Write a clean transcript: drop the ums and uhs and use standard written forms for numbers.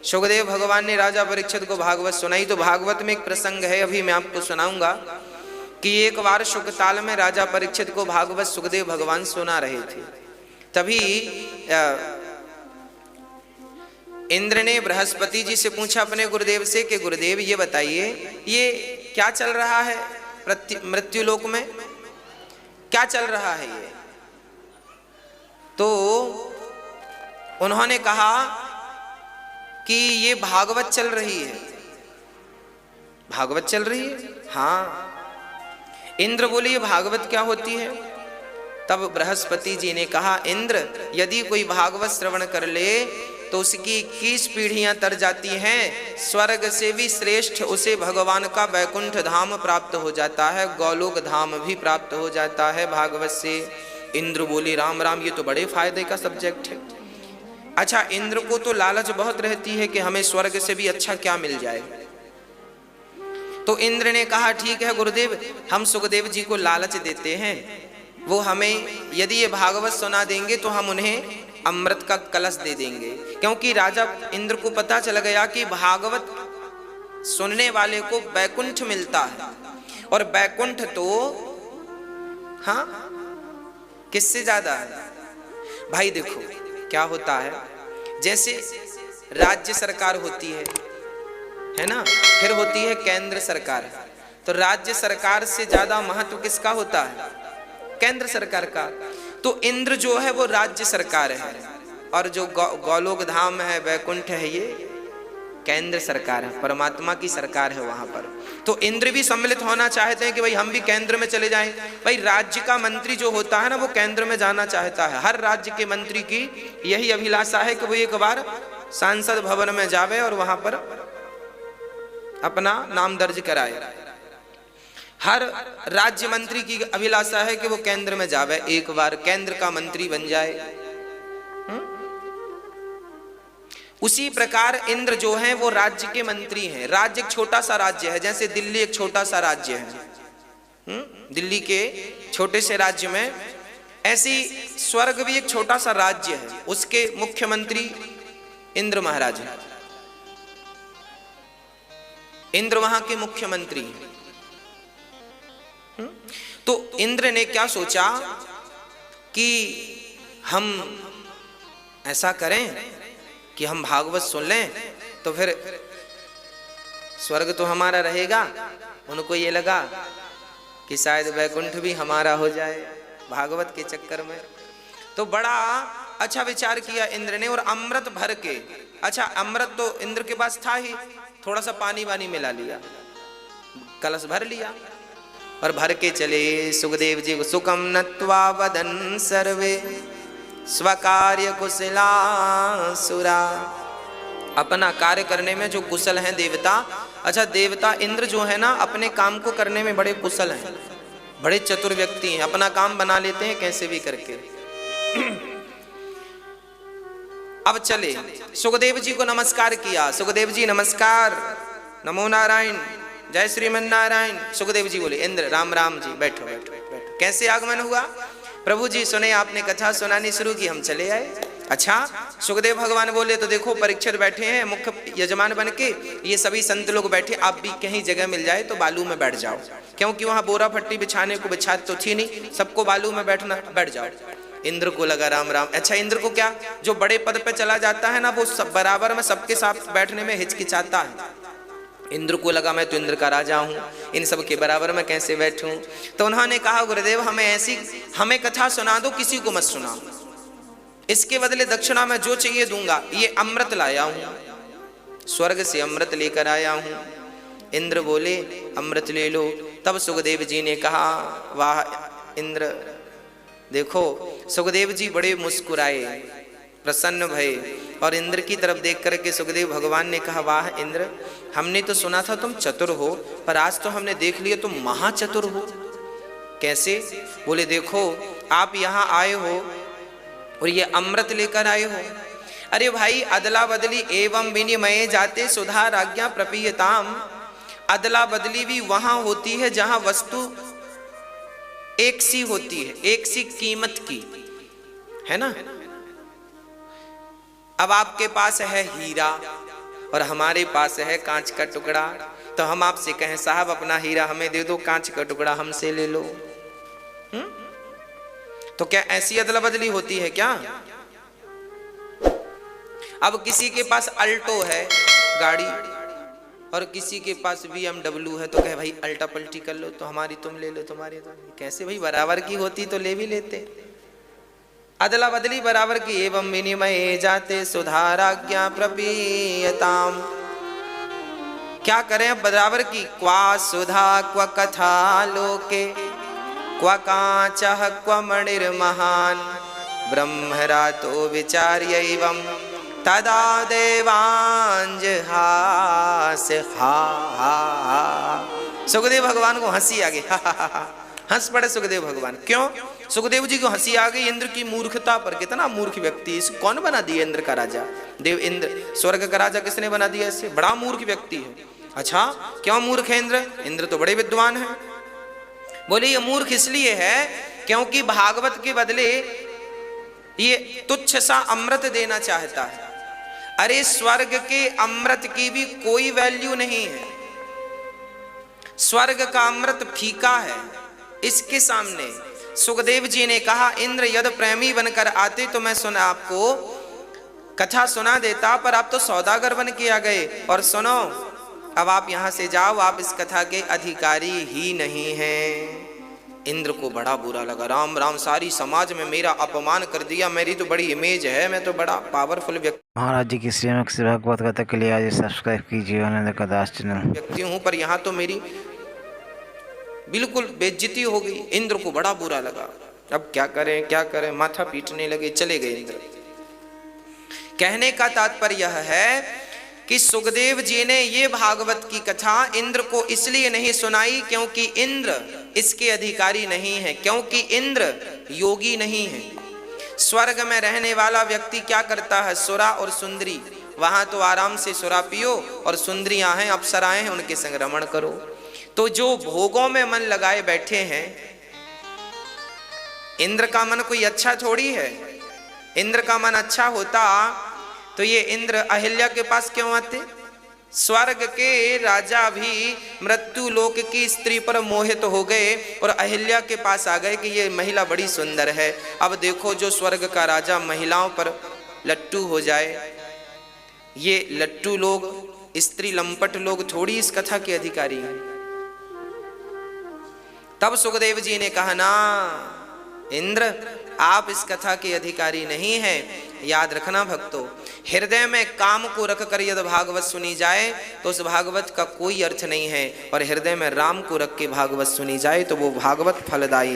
सुखदेव भगवान ने राजा परीक्षित को भागवत सुनाई। तो भागवत में एक प्रसंग है, अभी मैं आपको सुनाऊंगा कि एक बार शुकताल में राजा परीक्षित को भागवत सुखदेव भगवान सुना रहे थे। तभी इंद्र ने बृहस्पति जी से पूछा अपने गुरुदेव से कि गुरुदेव ये बताइए ये क्या चल रहा है मृत्यु लोक में, क्या चल रहा है ये। तो उन्होंने कहा कि ये भागवत चल रही है। भागवत चल रही है? हाँ। इंद्र बोले ये भागवत क्या होती है? तब बृहस्पति जी ने कहा इंद्र यदि कोई भागवत श्रवण कर ले तो उसकी 21 पीढ़ियां तर जाती हैं, स्वर्ग से भी श्रेष्ठ उसे भगवान का वैकुंठ धाम प्राप्त हो जाता है, गौलोक धाम भी प्राप्त हो जाता है भागवत से। इंद्र बोले राम राम, ये तो बड़े फायदे का सब्जेक्ट है। अच्छा, इंद्र को तो लालच बहुत रहती है कि हमें स्वर्ग से भी अच्छा क्या मिल जाए। तो इंद्र ने कहा ठीक है गुरुदेव, हम सुखदेव जी को लालच देते हैं, वो हमें यदि ये भागवत सुना देंगे तो हम उन्हें अमृत का कलश दे देंगे। क्योंकि राजा इंद्र को पता चल गया कि भागवत सुनने वाले को वैकुंठ मिलता है, और वैकुंठ तो हाँ किससे ज्यादा है भाई। देखो क्या होता है, जैसे राज्य सरकार होती है ना, फिर होती है केंद्र सरकार। तो राज्य सरकार से ज्यादा महत्व किसका होता है? केंद्र सरकार का। तो इंद्र जो है वो राज्य सरकार है, और जो गौलोक धाम है वैकुंठ है ये केंद्र सरकार है, परमात्मा की सरकार है वहां पर। तो इंद्र भी सम्मिलित होना चाहते हैं कि भाई हम भी केंद्र में चले जाएं। भाई राज्य का मंत्री जो होता है ना वो केंद्र में जाना चाहता है। हर राज्य के मंत्री की यही अभिलाषा है कि वो एक बार सांसद भवन में जावे और वहां पर अपना नाम दर्ज कराए। हर राज्य मंत्री की अभिलाषा है कि वो केंद्र में जावे, एक बार केंद्र का मंत्री बन जाए। उसी प्रकार इंद्र जो हैं वो राज्य के मंत्री हैं। राज्य एक छोटा सा राज्य है, जैसे दिल्ली एक छोटा सा राज्य है। दिल्ली के छोटे से राज्य में ऐसी स्वर्ग भी एक छोटा सा राज्य है, उसके मुख्यमंत्री इंद्र महाराज हैं। इंद्र वहां के मुख्यमंत्री हैं। तो इंद्र ने क्या सोचा कि हम ऐसा करें कि हम भागवत सुन लें तो फिर स्वर्ग तो हमारा रहेगा। उनको ये लगा कि शायद वैकुंठ भी हमारा हो जाए भागवत के चक्कर में। तो बड़ा अच्छा विचार किया इंद्र ने, और अमृत भर के, अच्छा अमृत तो इंद्र के पास था ही, थोड़ा सा पानी वानी मिला लिया, कलश भर लिया और भर के चले सुखदेव जी। सुखम नत्वा वदन सर्वे स्वकार्य कुशला सुरा। अपना कार्य करने में जो कुशल हैं देवता, अच्छा देवता इंद्र जो है ना अपने काम को करने में बड़े कुशल हैं, बड़े चतुर व्यक्ति हैं, अपना काम बना लेते हैं कैसे भी करके। अब चले सुखदेव जी को नमस्कार किया। सुखदेव जी नमस्कार, नमो नारायण, जय श्रीमन नारायण। सुखदेव जी बोले इंद्र राम राम जी, बैठो बैठो बैठो। कैसे आगमन हुआ? प्रभु जी सुने आपने कथा सुनानी शुरू की, हम चले आए। अच्छा, सुखदेव भगवान बोले तो देखो परीक्षित बैठे हैं मुख्य यजमान बन के, ये सभी संत लोग बैठे, आप भी कहीं जगह मिल जाए तो बालू में बैठ जाओ, क्योंकि वहां बोरा फट्टी बिछाने को बिछा तो थी नहीं, सबको बालू में बैठना, बैठ जाओ। इंद्र को लगा राम राम। अच्छा, इंद्र को क्या, जो बड़े पद पे चला जाता है ना वो सब बराबर में सबके साथ बैठने में हिचकिचाता है। इंद्र को लगा मैं तो इंद्र का राजा हूँ, इन सब के बराबर में कैसे बैठूं। तो उन्होंने कहा गुरुदेव हमें कथा सुना दो, किसी को मत सुनाओ, इसके बदले दक्षिणा में जो चाहिए दूंगा। ये अमृत लाया हूं, स्वर्ग से अमृत लेकर आया हूं। इंद्र बोले अमृत ले लो। तब सुखदेव जी ने कहा वाह इंद्र, देखो सुखदेव जी बड़े मुस्कुराए, प्रसन्न भये, और इंद्र की तरफ देख करके सुखदेव भगवान ने कहा वाह इंद्र, हमने तो सुना था तुम चतुर हो, पर आज तो हमने देख लिया तुम महाचतुर हो। कैसे? बोले देखो आप यहाँ आए हो और ये अमृत लेकर आए हो। अरे भाई अदला बदली एवं विनिमय जाते सुधा राज्ञा प्रपीयताम। अदला बदली भी वहां होती है जहां वस्तु एक सी होती है, एक सी कीमत की, है ना। अब आपके पास है हीरा, और हमारे पास है कांच का टुकड़ा, तो हम आपसे कहें साहब अपना हीरा हमें दे दो, कांच का टुकड़ा हमसे ले लो। तो क्या ऐसी अदला बदली होती है क्या? अब किसी के पास अल्टो है गाड़ी और किसी के पास BMW है, तो कहे भाई अल्टा पल्टी कर लो, तो हमारी तुम ले लो, तुम्हारी तो कैसे भाई, बराबर की होती तो ले भी लेते। अदला बदली बराबर की। एवं विनिमय जाते सुधाराज्ञा प्रपीयताम। क्या करें बराबर की? क्वा सुधा क्व कथा लोके क्व कांचः क्व मणिर्महान ब्रह्मरातो विचार्यैवं तदा देवांज हास हा हा हा। सुखदेव भगवान को हंसी आ गई, हंस पड़े सुखदेव भगवान। क्यों? सुखदेव जी को हंसी आ गई इंद्र की मूर्खता पर। कितना मूर्ख व्यक्ति, इसको कौन बना दिया इंद्र का राजा? देव इंद्र, स्वर्ग का राजा किसने बना दिया इसे? बड़ा मूर्ख व्यक्ति है। अच्छा क्यों मूर्ख है इंद्र? इंद्र तो बड़े विद्वान है। बोले ये मूर्ख इसलिए है क्योंकि भागवत के बदले ये तुच्छ सा अमृत देना चाहता है। अरे स्वर्ग के अमृत की भी कोई वैल्यू नहीं है। स्वर्ग का अमृत फीका है इसके सामने। सुखदेव जी ने कहा इंद्र यदि प्रेमी बनकर आते तो मैं सुना आपको कथा सुना देता, पर आप तो सौदागर बन के आ गए। और सुनो अब आप यहां से जाओ, आप इस कथा के अधिकारी ही नहीं हैं। इंद्र को बड़ा बुरा लगा, राम राम सारी समाज में मेरा अपमान कर दिया, मेरी तो बड़ी इमेज है, मैं तो बड़ा पावरफुल व्यक्ति महाराज जी की श्रीमुख से भागवत कथा के लिए आज सब्सक्राइब कीजिए आनंद का दास चैनल। व्यक्ति हूं, पर यहाँ तो मेरी बिल्कुल बेइज्जती हो गई। इंद्र को बड़ा बुरा लगा। अब क्या करें क्या करें, माथा पीटने लगे, चले गए इंद्र। कहने का तात्पर्य यह है कि सुखदेव जी ने ये भागवत की कथा इंद्र को इसलिए नहीं सुनाई क्योंकि इंद्र इसके अधिकारी नहीं है, क्योंकि इंद्र योगी नहीं है। स्वर्ग में रहने वाला व्यक्ति क्या करता है? सुरा और सुंदरी, वहां तो आराम से सुरा पियो और सुंदरियां हैं, अप्सराएं हैं, उनके संग रमण करो। तो जो भोगों में मन लगाए बैठे हैं, इंद्र का मन कोई अच्छा थोड़ी है। इंद्र का मन अच्छा होता तो ये इंद्र अहिल्या के पास क्यों आते? स्वर्ग के राजा भी मृत्यु लोक की स्त्री पर मोहित हो गए और अहिल्या के पास आ गए कि ये महिला बड़ी सुंदर है। अब देखो जो स्वर्ग का राजा महिलाओं पर लट्टू हो जाए, ये लट्टू लोग, स्त्री लंपट लोग थोड़ी इस कथा के अधिकारी हैं। तब सुखदेव जी ने कहा ना इंद्र आप इस कथा के अधिकारी नहीं हैं। याद रखना भक्तों, हृदय में काम को रखकर यदि भागवत सुनी जाए तो उस भागवत का कोई अर्थ नहीं है, और हृदय में राम को रख के भागवत सुनी जाए तो वो भागवत फलदायी